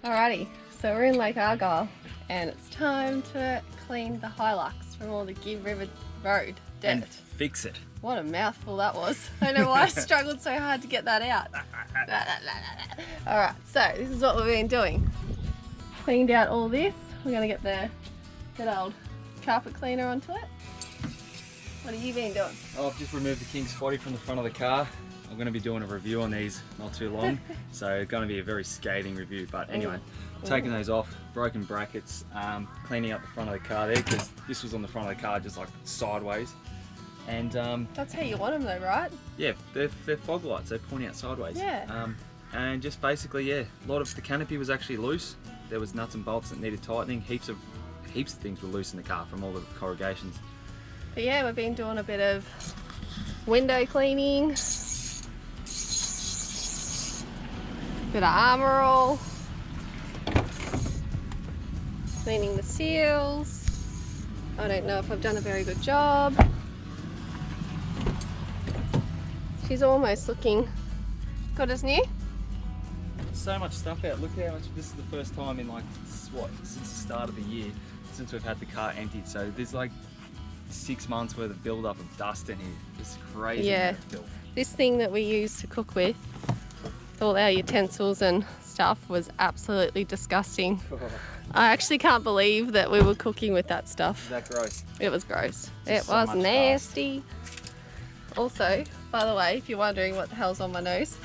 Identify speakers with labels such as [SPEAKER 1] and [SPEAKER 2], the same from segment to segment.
[SPEAKER 1] Alrighty, so we're in Lake Argyle and it's time to clean the Hilux from all the Gibb River Road dirt.
[SPEAKER 2] And fix it.
[SPEAKER 1] What a mouthful that was. I don't know why I struggled so hard to get that out. Alright, so this is what we've been doing. Cleaned out all this. We're going to get the good old carpet cleaner onto it. What have you been doing?
[SPEAKER 2] Oh, I've just removed the king spotty from the front of the car. I'm going to be doing a review on these not too long, so it's going to be a very scathing review. But anyway, taking those off, broken brackets, cleaning up the front of the car there because this was on the front of the car just like sideways. And
[SPEAKER 1] that's how you want them though, right?
[SPEAKER 2] Yeah, they're fog lights. They're pointing out sideways.
[SPEAKER 1] Yeah.
[SPEAKER 2] And just basically, yeah, a lot of the canopy was actually loose. There was nuts and bolts that needed tightening. Heaps of things were loose in the car from all the corrugations.
[SPEAKER 1] But yeah, we've been doing a bit of window cleaning. Bit of armour all, cleaning the seals. I don't know if I've done a very good job. She's almost looking good as new.
[SPEAKER 2] So much stuff out. Look how much. This is the first time in like what, since the start of the year, since we've had the car emptied. So there's like 6 months worth of build up of dust in here. It's crazy.
[SPEAKER 1] Yeah. This thing that we use to cook with, all our utensils and stuff, was absolutely disgusting. I actually can't believe that we were cooking with that stuff.
[SPEAKER 2] Is that gross?
[SPEAKER 1] It was gross. It was nasty. Also, by the way, if you're wondering what the hell's on my nose.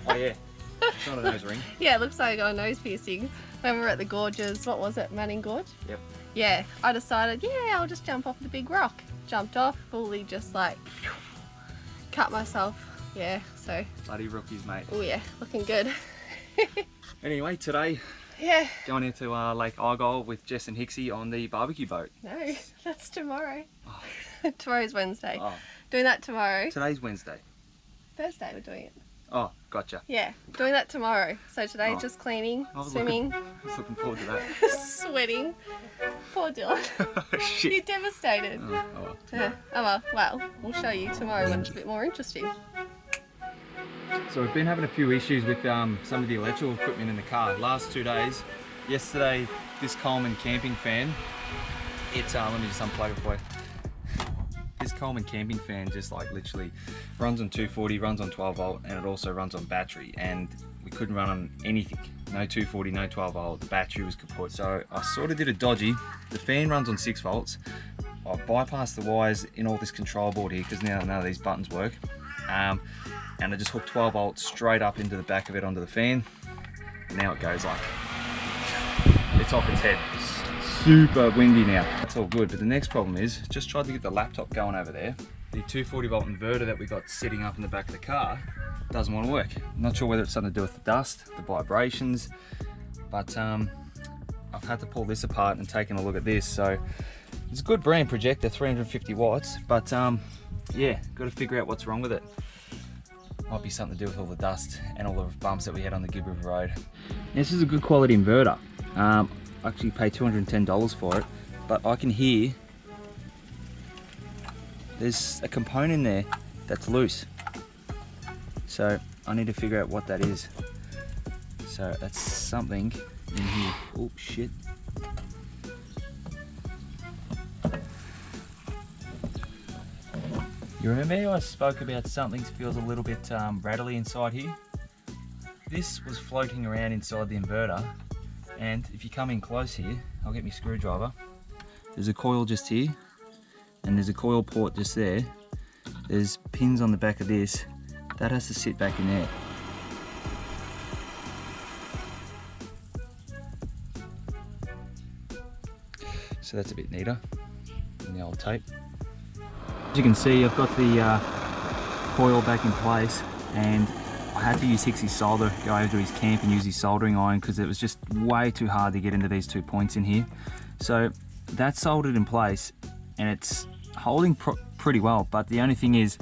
[SPEAKER 2] Oh yeah, it's not a nose ring.
[SPEAKER 1] Yeah, it looks like I got a nose piercing. When we were at the gorges, what was it, Manning Gorge?
[SPEAKER 2] Yep. Yeah,
[SPEAKER 1] I decided, yeah, I'll just jump off the big rock. Jumped off, fully just like cut myself. Yeah, so.
[SPEAKER 2] Bloody rookies, mate.
[SPEAKER 1] Oh yeah, looking good.
[SPEAKER 2] Anyway, today,
[SPEAKER 1] yeah,
[SPEAKER 2] going into Lake Argyle with Jess and Hixie on the barbecue boat.
[SPEAKER 1] No, that's tomorrow.
[SPEAKER 2] Oh.
[SPEAKER 1] Tomorrow's Wednesday.
[SPEAKER 2] Oh.
[SPEAKER 1] Doing that tomorrow.
[SPEAKER 2] Today's Wednesday.
[SPEAKER 1] Thursday we're doing it.
[SPEAKER 2] Oh, gotcha.
[SPEAKER 1] Yeah, doing that tomorrow. So today's just cleaning, swimming.
[SPEAKER 2] I was looking forward to that.
[SPEAKER 1] Sweating. Poor Dylan.
[SPEAKER 2] Oh, shit.
[SPEAKER 1] You're devastated.
[SPEAKER 2] Oh
[SPEAKER 1] Well, we'll show you tomorrow when it's a bit more interesting.
[SPEAKER 2] So we've been having a few issues with some of the electrical equipment in the car. Last 2 days. Yesterday, this Coleman camping fan, it's, let me just unplug it for you. This Coleman camping fan just like literally runs on 240, runs on 12 volt, and it also runs on battery, and we couldn't run on anything. No 240, no 12 volt, the battery was kaput. So I sort of did a dodgy. The fan runs on 6 volts. I bypassed the wires in all this control board here because now none of these buttons work. And I just hooked 12 volts straight up into the back of it onto the fan. And now it goes like, it's off its head. Super windy now. That's all good, but the next problem is, just tried to get the laptop going over there. The 240 volt inverter that we got sitting up in the back of the car doesn't want to work. I'm not sure whether it's something to do with the dust, the vibrations, but I've had to pull this apart and taken a look at this. So it's a good brand projector, 350 watts, but yeah, got to figure out what's wrong with it. Might be something to do with all the dust and all the bumps that we had on the Gibb River Road. This is a good quality inverter. I actually paid $210 for it, but I can hear there's a component in there that's loose. So I need to figure out what that is. So that's something in here. Oh shit. You remember how I spoke about something feels a little bit rattly inside here? This was floating around inside the inverter, and if you come in close here, I'll get my screwdriver. There's a coil just here, and there's a coil port just there. There's pins on the back of this. That has to sit back in there. So that's a bit neater than the old tape. As you can see, I've got the coil back in place, and I had to use Hicksy's solder, go over to his camp and use his soldering iron because it was just way too hard to get into these 2 points in here. So that's soldered in place and it's holding pretty well, but the only thing is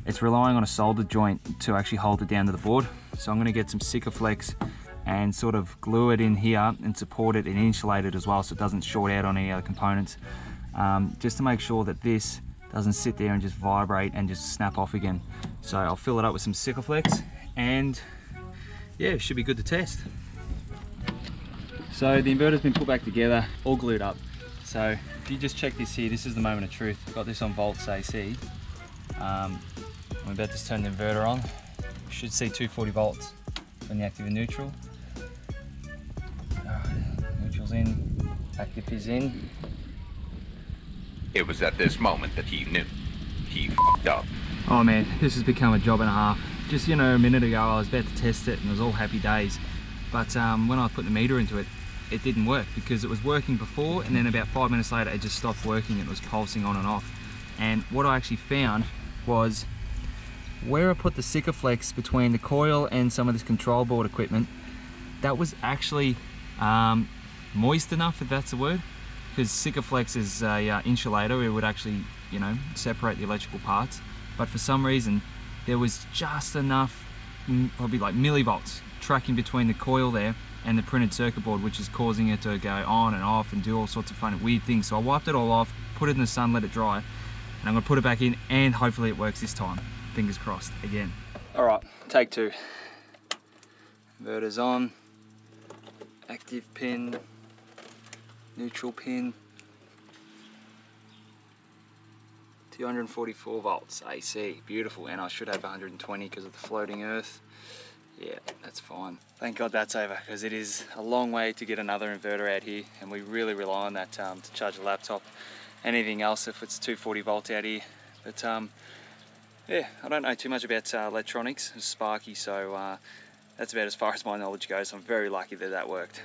[SPEAKER 2] it's relying on a solder joint to actually hold it down to the board. So I'm going to get some Sikaflex and sort of glue it in here and support it and insulate it as well so it doesn't short out on any other components, just to make sure that this doesn't sit there and just vibrate and just snap off again. So I'll fill it up with some Sikaflex and yeah, it should be good to test. So the inverter's been put back together, all glued up. So if you just check this here, this is the moment of truth. I've got this on volts AC. I'm about to turn the inverter on. You should see 240 volts on the active and neutral. Neutral's in, active is in.
[SPEAKER 3] It was at this moment that he knew. He fucked up.
[SPEAKER 2] Oh man, this has become a job and a half. Just, you know, a minute ago I was about to test it and it was all happy days. But when I put the meter into it, it didn't work because it was working before and then about 5 minutes later it just stopped working. It was pulsing on and off. And what I actually found was where I put the Sikaflex between the coil and some of this control board equipment, that was actually moist enough, if that's the word, because Sikaflex is a insulator. It would actually, you know, separate the electrical parts, but for some reason there was just enough, probably like millivolts, tracking between the coil there and the printed circuit board, which is causing it to go on and off and do all sorts of fun weird things. So I wiped it all off, put it in the sun, let it dry, and I'm going to put it back in and hopefully it works this time. Fingers crossed again. All right, take two. Inverter's on, active pin, neutral pin, 244 volts AC, beautiful, and I should have 120 because of the floating earth. Yeah, that's fine. Thank God that's over because it is a long way to get another inverter out here and we really rely on that to charge a laptop, anything else if it's 240 volt out here. But yeah, I don't know too much about electronics. It's sparky, so that's about as far as my knowledge goes. I'm very lucky that that worked.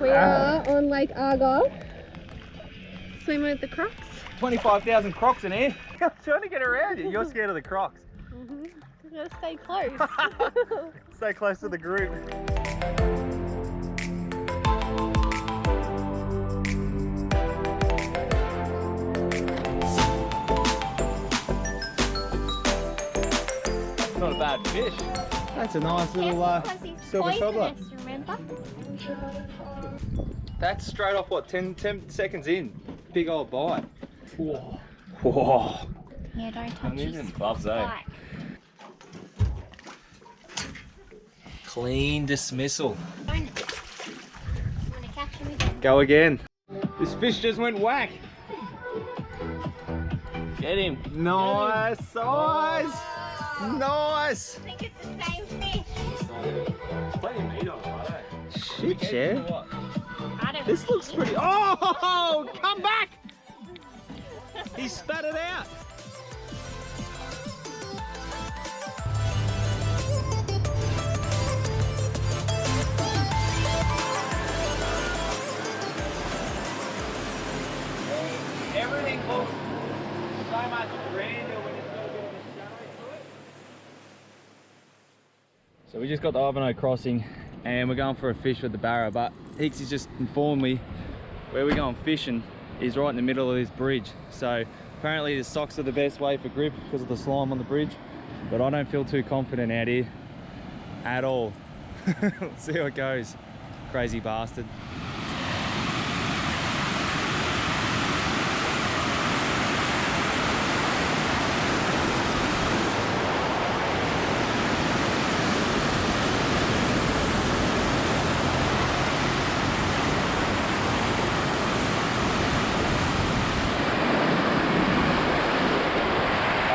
[SPEAKER 1] We are on Lake Argyle, swimming with the crocs.
[SPEAKER 2] 25,000 crocs in here. I'm trying to get around you. You're scared of the crocs.
[SPEAKER 1] You gotta stay close.
[SPEAKER 2] Stay close to the group. Not a bad fish. That's a nice little silver cobbler.
[SPEAKER 1] Remember?
[SPEAKER 2] That's straight off what, 10 seconds in. Big old bite. Whoa. Whoa.
[SPEAKER 1] Yeah, don't touch his
[SPEAKER 2] gloves, eh? Clean dismissal.
[SPEAKER 1] Wanna catch him again?
[SPEAKER 2] Go again. This fish just went whack. Get him. Nice size. Nice.
[SPEAKER 1] I think it's the same fish.
[SPEAKER 2] Plenty of meat on it, right? Shit, yeah. This looks pretty. Oh, come back! He spat it out. Everything looks so much grander when it's got a bit of a shadow to it. So we just got the Ivanhoe crossing and we're going for a fish with the barra, but Hicks has just informed me where we're going fishing is right in the middle of this bridge. So Apparently the socks are the best way for grip because of the slime on the bridge, but I don't feel too confident out here at all. Let's see how it goes. Crazy bastard.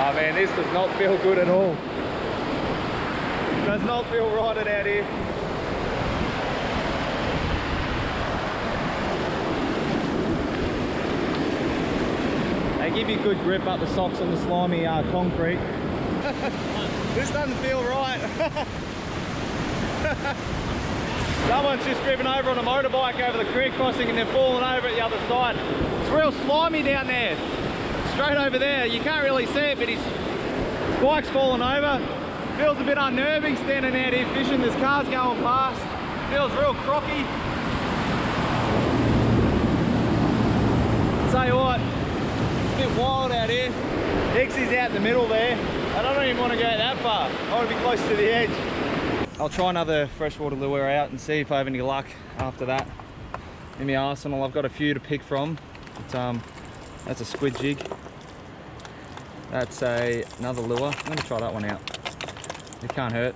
[SPEAKER 2] Oh man, this does not feel good at all. Does not feel right out here. They give you good grip up the socks on the slimy concrete. This doesn't feel right. Someone's just driven over on a motorbike over the creek crossing and then fallen over at the other side. It's real slimy down there. Straight over there. You can't really see it, but his bike's fallen over. Feels a bit unnerving standing out here fishing. There's cars going past. Feels real crocky. Tell you what, it's a bit wild out here. Dixie's out in the middle there. I don't even want to go that far. I want to be close to the edge. I'll try another freshwater lure out and see if I have any luck after that. In my arsenal, I've got a few to pick from. But, that's a squid jig. That's another lure. I'm going to try that one out. It can't hurt.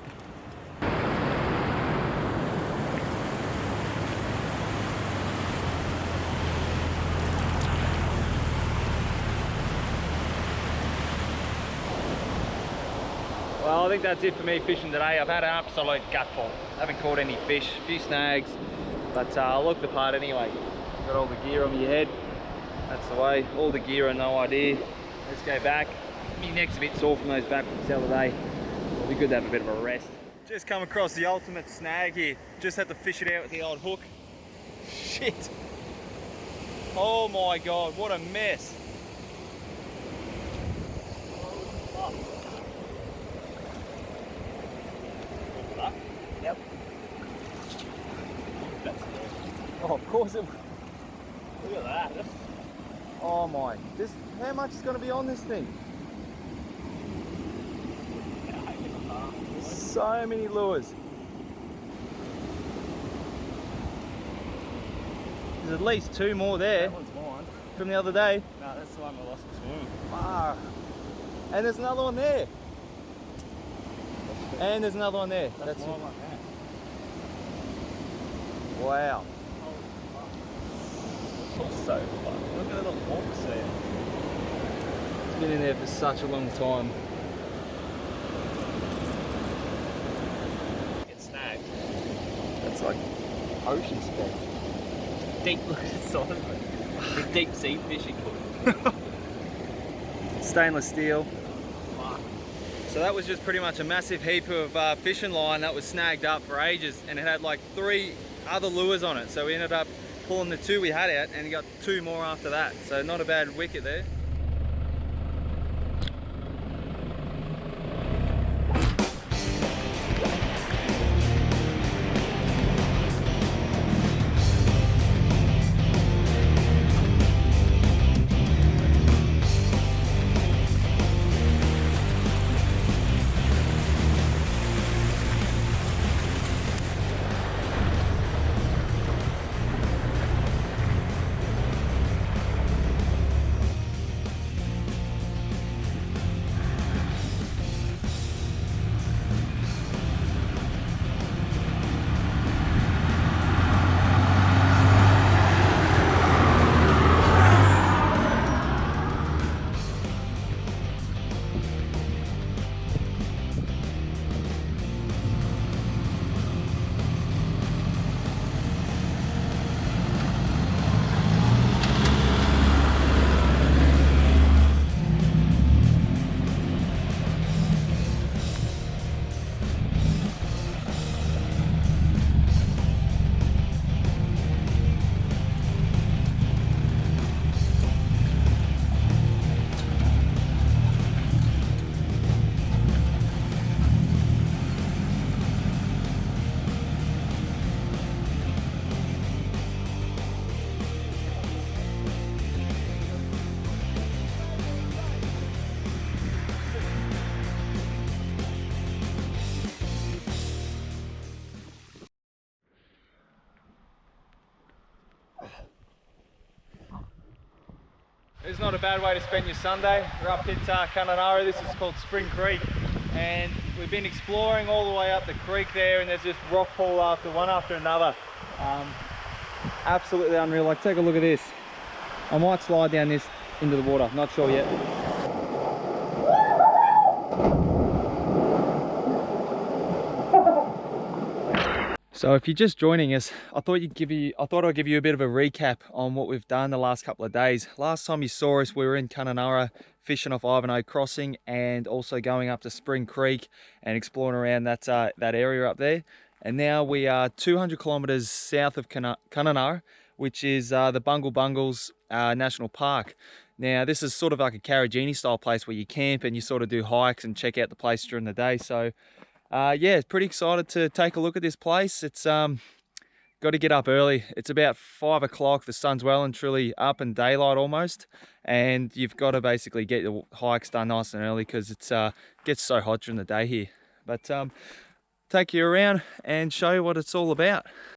[SPEAKER 2] Well, I think that's it for me fishing today. I've had an absolute gutful. Haven't caught any fish, a few snags, but I'll look the part anyway. Got all the gear on your head. That's the way. All the gear and no idea. Let's go back. My neck's a bit sore from those backwards the other day. It'll be good to have a bit of a rest. Just come across the ultimate snag here. Just had to fish it out with the old hook. Shit. Oh my God, what a mess. Yep. Oh, of course it. Look at that. Oh my. How much is going to be on this thing? So many lures. There's at least 2 more there.
[SPEAKER 4] That one's mine.
[SPEAKER 2] From the other day.
[SPEAKER 4] No, that's the one I lost this morning.
[SPEAKER 2] Ah. And there's another one there. And there's another one there.
[SPEAKER 4] That's mine like that.
[SPEAKER 2] Wow.
[SPEAKER 4] That's so fun. Look at the little hawks there.
[SPEAKER 2] It's been in there for such a long time.
[SPEAKER 4] Get snagged.
[SPEAKER 2] That's like ocean spec.
[SPEAKER 4] Deep, look at the size of it. The deep sea fishing hook.
[SPEAKER 2] Stainless steel.
[SPEAKER 4] Fuck.
[SPEAKER 2] So that was just pretty much a massive heap of fishing line that was snagged up for ages, and it had like 3 other lures on it. So we ended up pulling the 2 we had out and got 2 more after that. So not a bad wicket there. is not a bad way to spend your Sunday. We're up at Kununurra. This is called Spring Creek, and we've been exploring all the way up the creek there, and there's just rock pool after one after another. Absolutely unreal. Like, take a look at this. I might slide down this into the water, not sure yet. So if you're just joining us, I thought I'd give you a bit of a recap on what we've done the last couple of days. Last time you saw us, we were in Kununurra fishing off Ivanhoe Crossing and also going up to Spring Creek and exploring around that area up there. And now we are 200 kilometers south of Kununurra, which is the Bungle Bungles National Park. Now this is sort of like a Carragini style place where you camp and you sort of do hikes and check out the place during the day. So yeah, pretty excited to take a look at this place. It's got to get up early. It's about 5 o'clock. The sun's well and truly up and daylight almost. And you've got to basically get the hikes done nice and early because it gets so hot during the day here. But take you around and show you what it's all about.